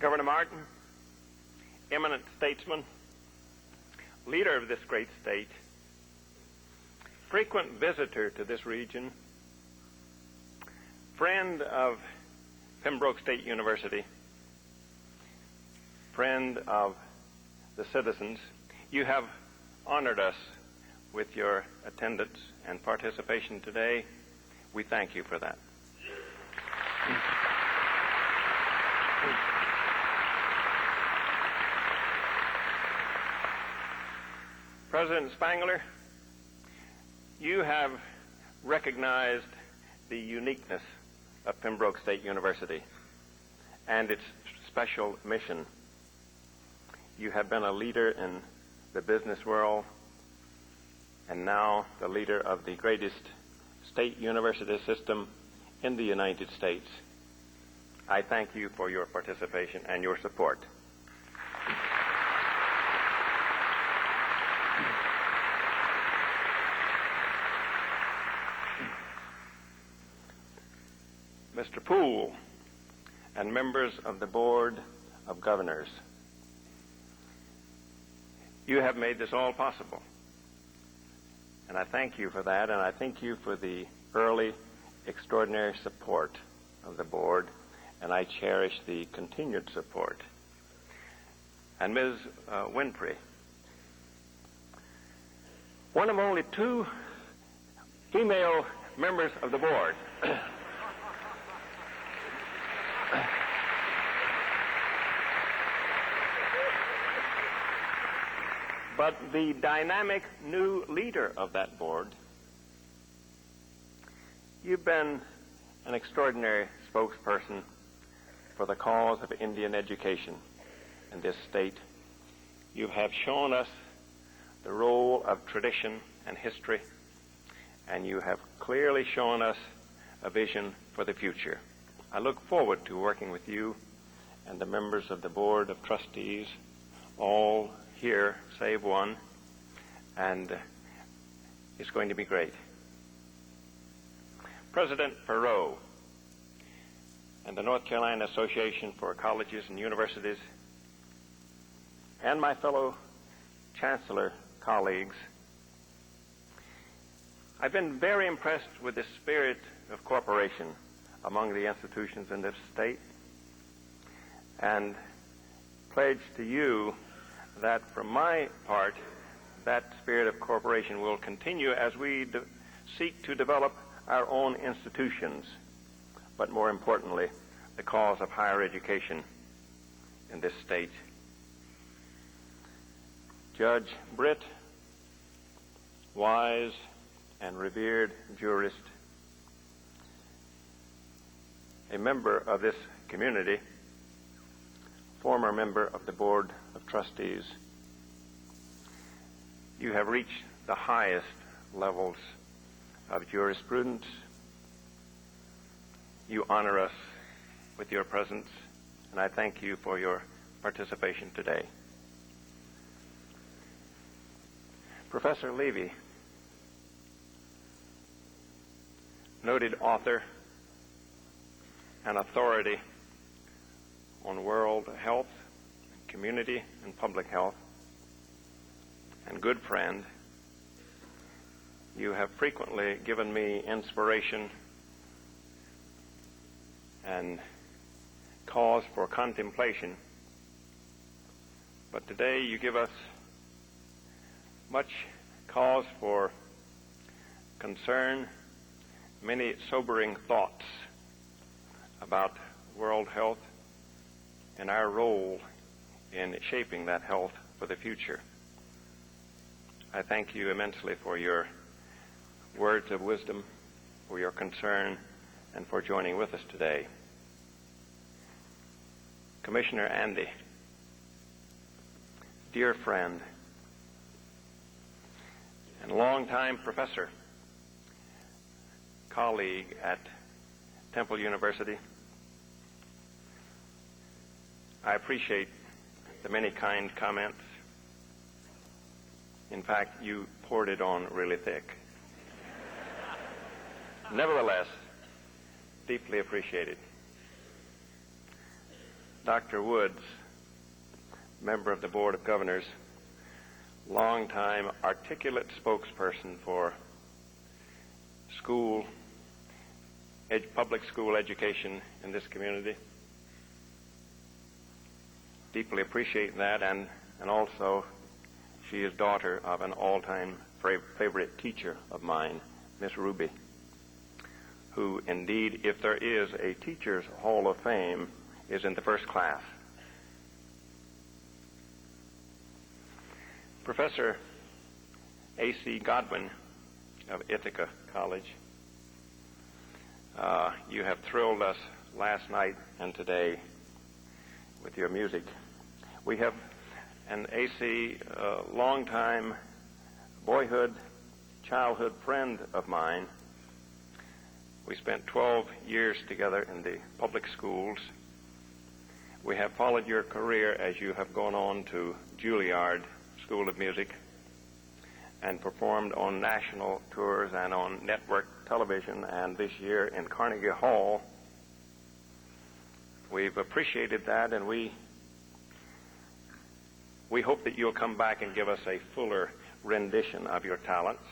Governor Martin, eminent statesman, leader of this great state, frequent visitor to this region, friend of Pembroke State University, friend of the citizens, you have honored us with your attendance and participation today. We thank you for that. President Spangler, you have recognized the uniqueness of Pembroke State University and its special mission. You have been a leader in the business world and now the leader of the greatest state university system in the United States. I thank you for your participation and your support. Mr. Poole and members of the Board of Governors, you have made this all possible. And I thank you for that, and I thank you for the early, extraordinary support of the board, and I cherish the continued support. And Ms. Winfrey, one of only 2 female members of the board. But the dynamic new leader of that board, you've been an extraordinary spokesperson for the cause of Indian education in this state. You have shown us the role of tradition and history, and you have clearly shown us a vision for the future. I look forward to working with you and the members of the Board of Trustees, all here save one, and it's going to be great. President Perot and the North Carolina Association for Colleges and Universities and my fellow chancellor colleagues, I've been very impressed with the spirit of cooperation among the institutions in this state, and pledge to you that from my part, that spirit of cooperation will continue as we seek to develop our own institutions, but more importantly, the cause of higher education in this state. Judge Britt, wise and revered jurist, a member of this community, former member of the Board of Trustees, you have reached the highest levels of jurisprudence. You honor us with your presence, and I thank you for your participation today. Professor Levy, noted author and authority on world health, community and public health, and good friend, you have frequently given me inspiration and cause for contemplation. But today you give us much cause for concern, many sobering thoughts about world health and our role in shaping that health for the future. I thank you immensely for your words of wisdom, for your concern, and for joining with us today. Commissioner Andy, dear friend, and longtime professor, colleague at Temple University, I appreciate the many kind comments. In fact, you poured it on really thick. Nevertheless, deeply appreciated. Dr. Woods, member of the Board of Governors, longtime articulate spokesperson for public school education in this community. Deeply appreciate that, and also she is daughter of an all-time favorite teacher of mine, Miss Ruby, who indeed, if there is a Teachers Hall of Fame, is in the first class. Professor A.C. Godwin of Ithaca College, you have thrilled us last night and today with your music. We have an A.C., longtime childhood friend of mine. We spent 12 years together in the public schools. We have followed your career as you have gone on to Juilliard School of Music and performed on national tours and on network television, and this year in Carnegie Hall. We've appreciated that, and we hope that you'll come back and give us a fuller rendition of your talents.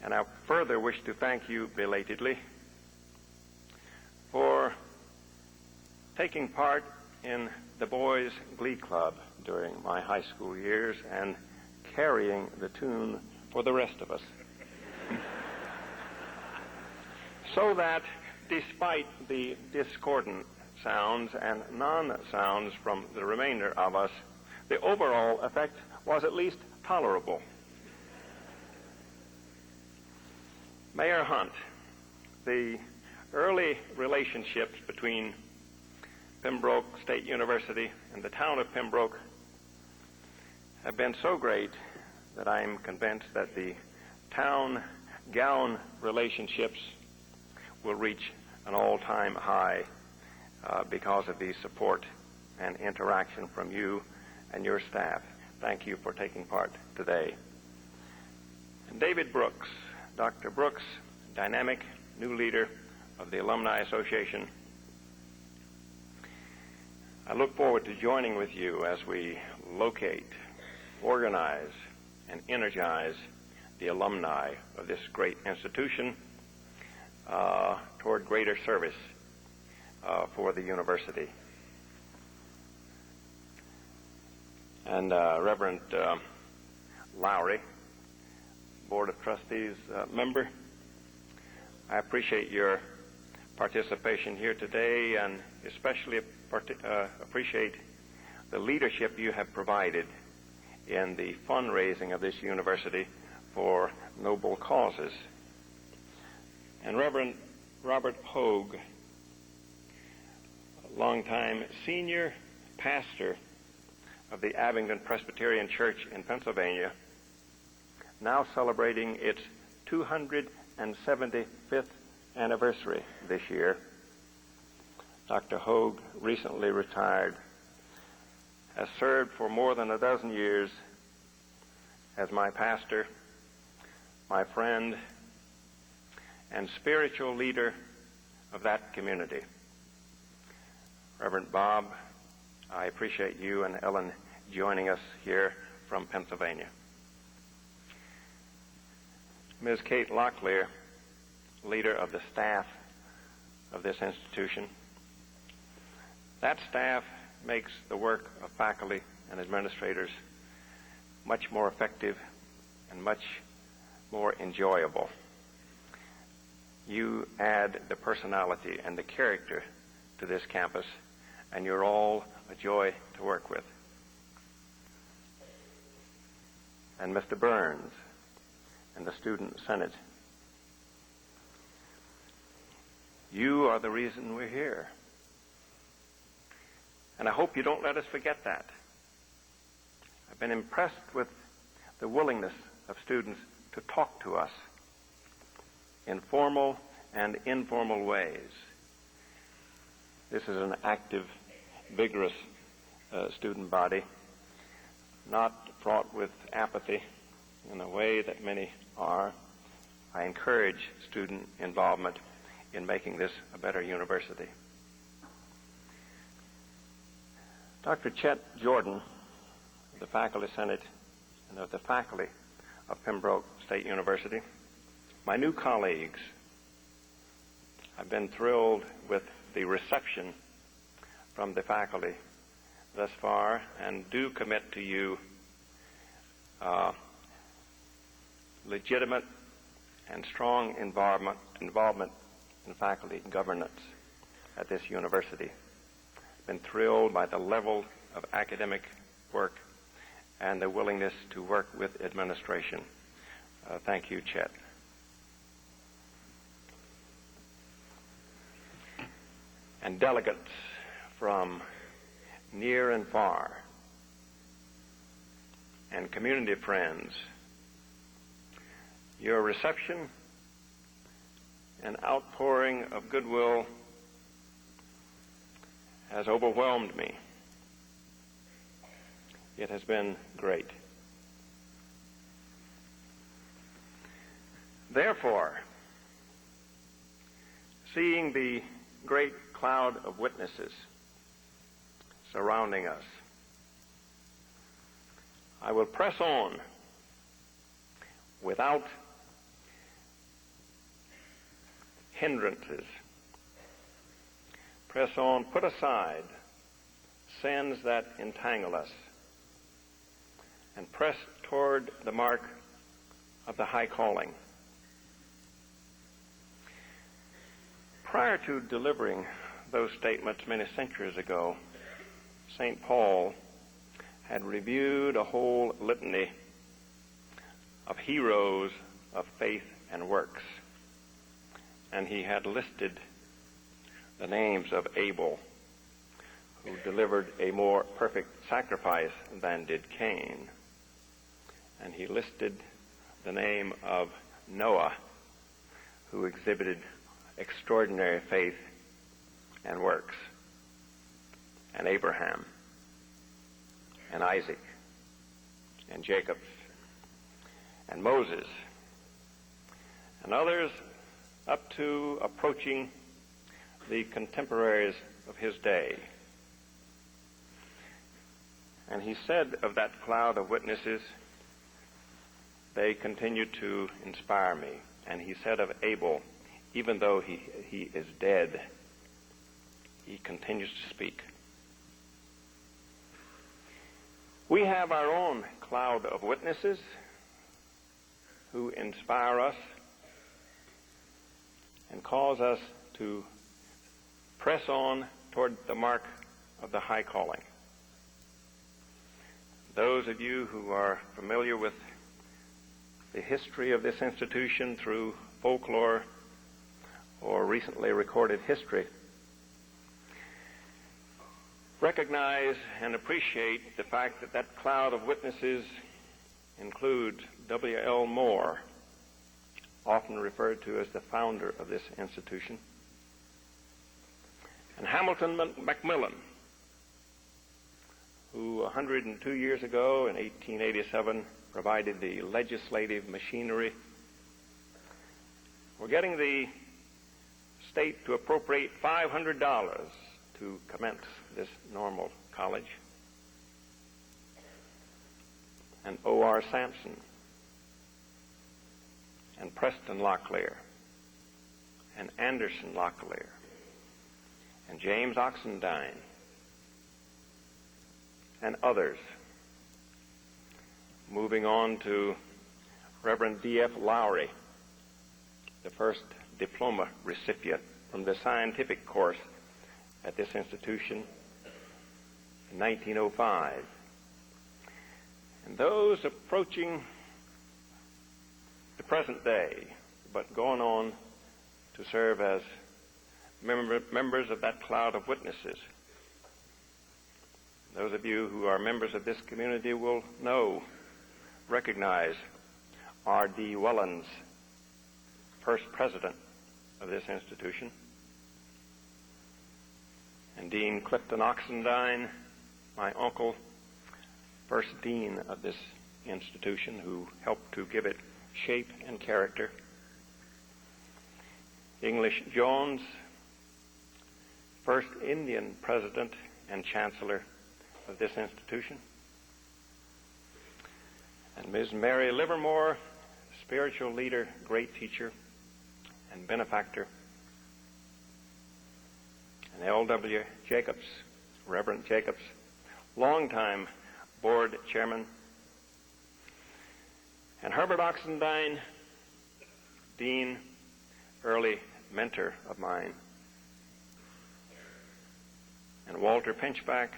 And I further wish to thank you belatedly for taking part in the Boys Glee Club during my high school years and carrying the tune for the rest of us. So that despite the discordant sounds and non-sounds from the remainder of us, the overall effect was at least tolerable. Mayor Hunt, the early relationships between Pembroke State University and the town of Pembroke have been so great that I am convinced that the town-gown relationships will reach an all-time high because of the support and interaction from you and your staff. Thank you for taking part today. And David Brooks, Dr. Brooks, dynamic new leader of the Alumni Association. I look forward to joining with you as we locate, organize, and energize the alumni of this great institution toward greater service for the university. And Reverend Lowry, Board of Trustees member, I appreciate your participation here today, and especially appreciate the leadership you have provided in the fundraising of this university for noble causes. And Reverend Robert Hogue, longtime senior pastor of the Abingdon Presbyterian Church in Pennsylvania, now celebrating its 275th anniversary this year. Dr. Hogue recently retired, has served for more than a dozen years as my pastor, my friend, and spiritual leader of that community. Reverend Bob, I appreciate you and Ellen joining us here from Pennsylvania. Ms. Kate Locklear, leader of the staff of this institution. That staff makes the work of faculty and administrators much more effective and much more enjoyable. You add the personality and the character to this campus, and you're all a joy to work with. And Mr. Burns and the Student Senate, you are the reason we're here. And I hope you don't let us forget that. I've been impressed with the willingness of students to talk to us in formal and informal ways. This is an active, vigorous student body, not fraught with apathy in a way that many are. I encourage student involvement in making this a better university. Dr. Chet Jordan, of the Faculty Senate and of the faculty of Pembroke State University, my new colleagues, I've been thrilled with the reception from the faculty thus far, and do commit to you legitimate and strong involvement in faculty governance at this university. Been thrilled by the level of academic work and the willingness to work with administration. Thank you, Chet. And delegates from near and far, and community friends, your reception and outpouring of goodwill has overwhelmed me. It has been great. Therefore, seeing the great cloud of witnesses surrounding us, I will press on without hindrances. Press on, put aside sins that entangle us, and press toward the mark of the high calling. Prior to delivering those statements many centuries ago, St. Paul had reviewed a whole litany of heroes of faith and works, and he had listed the names of Abel, who delivered a more perfect sacrifice than did Cain, and he listed the name of Noah, who exhibited extraordinary faith and works, and Abraham, and Isaac, and Jacob, and Moses, and others up to approaching the contemporaries of his day. And he said of that cloud of witnesses, they continue to inspire me. And he said of Abel, even though he is dead, he continues to speak. We have our own cloud of witnesses who inspire us and cause us to press on toward the mark of the high calling. Those of you who are familiar with the history of this institution through folklore or recently recorded history recognize and appreciate the fact that that cloud of witnesses includes W.L. Moore, often referred to as the founder of this institution, and Hamilton Macmillan, who 102 years ago in 1887 provided the legislative machinery for getting the state to appropriate $500 to commence this normal college, and O.R. Sampson, and Preston Locklear, and Anderson Locklear, and James Oxendine, and others. Moving on to Reverend D.F. Lowry, the first diploma recipient from the scientific course at this institution in 1905. And those approaching the present day, but going on to serve as members of that cloud of witnesses. Those of you who are members of this community will recognize R.D. Wellens, first president of this institution, and Dean Clifton Oxendine, my uncle, first dean of this institution, who helped to give it shape and character. English Jones, first Indian president and chancellor of this institution, and Ms. Mary Livermore, spiritual leader, great teacher, and benefactor, and L.W. Jacobs, Reverend Jacobs, longtime board chairman, and Herbert Oxendine, dean, early mentor of mine, and Walter Pinchback,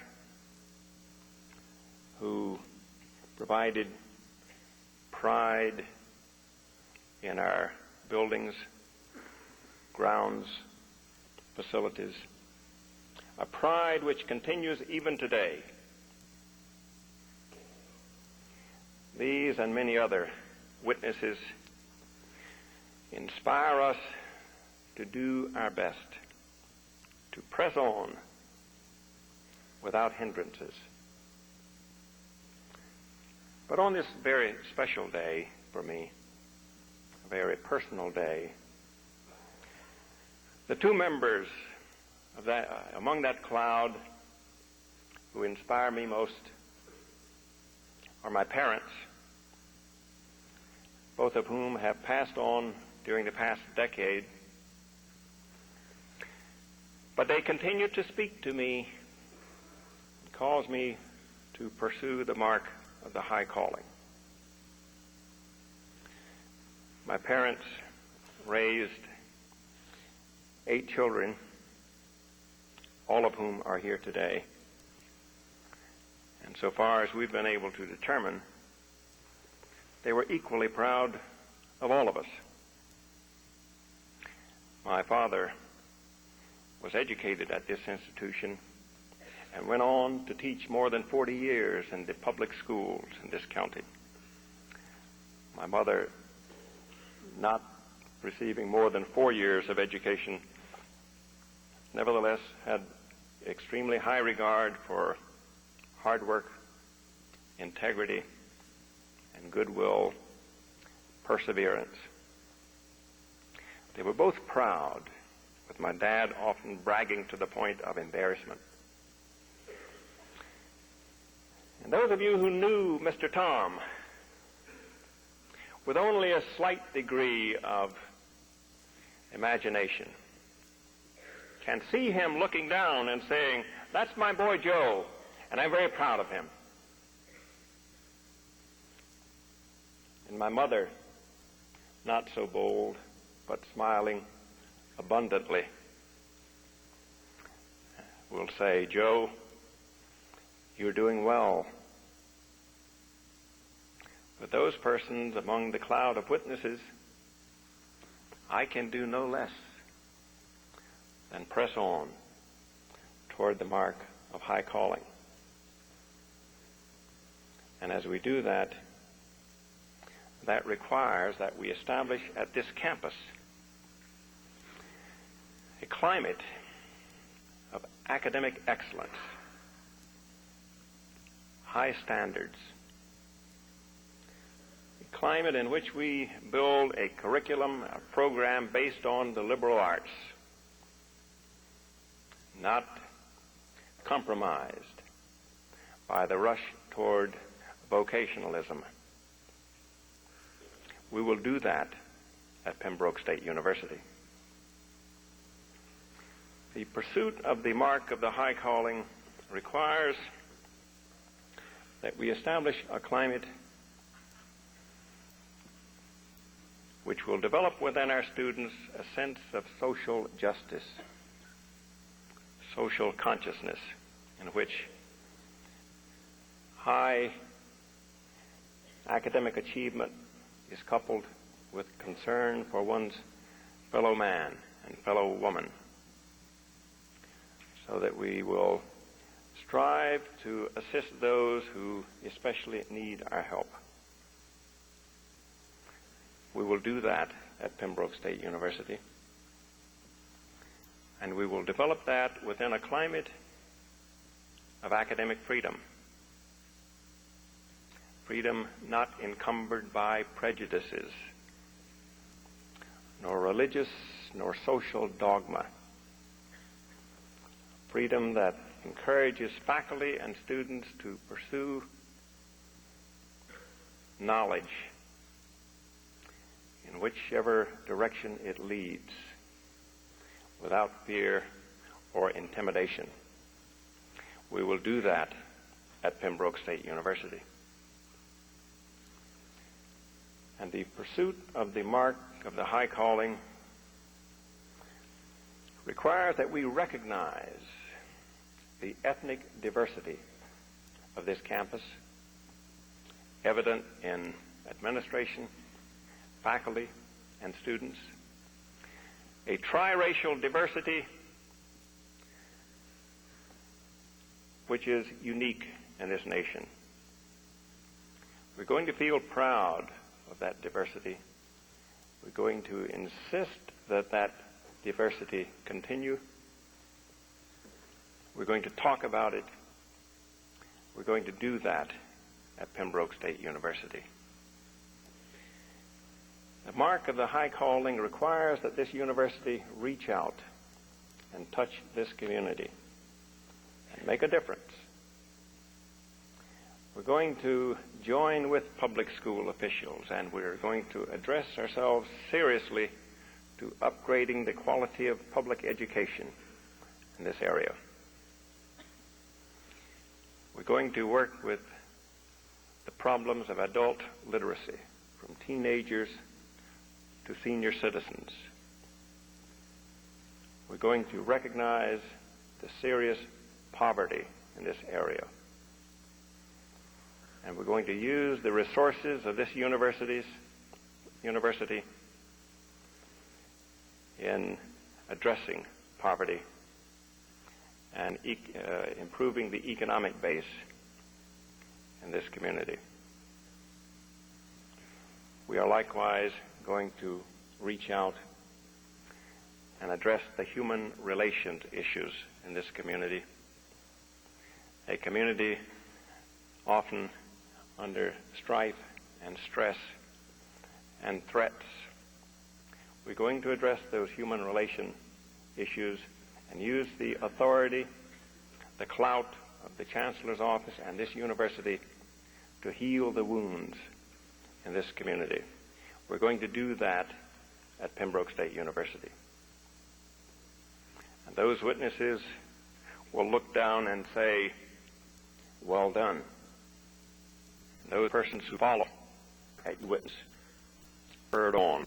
who provided pride in our buildings, grounds, facilities, a pride which continues even today. These and many other witnesses inspire us to do our best, to press on without hindrances. But on this very special day for me, a very personal day, the two members of that, among that cloud who inspire me most are my parents, both of whom have passed on during the past decade. But they continue to speak to me and cause me to pursue the mark of the high calling. My parents raised 8 children, all of whom are here today. And so far as we've been able to determine, they were equally proud of all of us. My father was educated at this institution and went on to teach more than 40 years in the public schools in this county. My mother, not receiving more than 4 years of education, nevertheless had extremely high regard for hard work, integrity, and goodwill, perseverance. They were both proud, with my dad often bragging to the point of embarrassment. And those of you who knew Mr. Tom, with only a slight degree of imagination, can see him looking down and saying, "That's my boy Joe, and I'm very proud of him." And my mother, not so bold, but smiling abundantly, will say, "Joe, you're doing well." With those persons among the cloud of witnesses, I can do no less than press on toward the mark of high calling. And as we do that, that requires that we establish at this campus a climate of academic excellence, high standards, a climate in which we build a curriculum, a program based on the liberal arts, not compromised by the rush toward vocationalism. We will do that at Pembroke State University. The pursuit of the mark of the high calling requires that we establish a climate which will develop within our students a sense of social justice, social consciousness, in which high academic achievement is coupled with concern for one's fellow man and fellow woman, so that we will strive to assist those who especially need our help. We will do that at Pembroke State University, and we will develop that within a climate of academic freedom. Freedom not encumbered by prejudices, nor religious nor social dogma. Freedom that encourages faculty and students to pursue knowledge in whichever direction it leads, without fear or intimidation. We will do that at Pembroke State University. And the pursuit of the mark of the high calling requires that we recognize the ethnic diversity of this campus, evident in administration, faculty, and students, a triracial diversity which is unique in this nation. We're going to feel proud of that diversity. We're going to insist that that diversity continue. We're going to talk about it. We're going to do that at Pembroke State University. The mark of the high calling requires that this university reach out and touch this community and make a difference. We're going to join with public school officials, and we're going to address ourselves seriously to upgrading the quality of public education in this area. We're going to work with the problems of adult literacy, from teenagers to senior citizens. We're going to recognize the serious poverty in this area. And we're going to use the resources of this university in addressing poverty and improving the economic base in this community. We are likewise going to reach out and address the human relations issues in this community, a community often under strife and stress and threats. We're going to address those human relation issues and use the authority, the clout of the chancellor's office and this university to heal the wounds in this community. We're going to do that at Pembroke State University. And those witnesses will look down and say, "Well done." Those persons who follow at witness, spurred on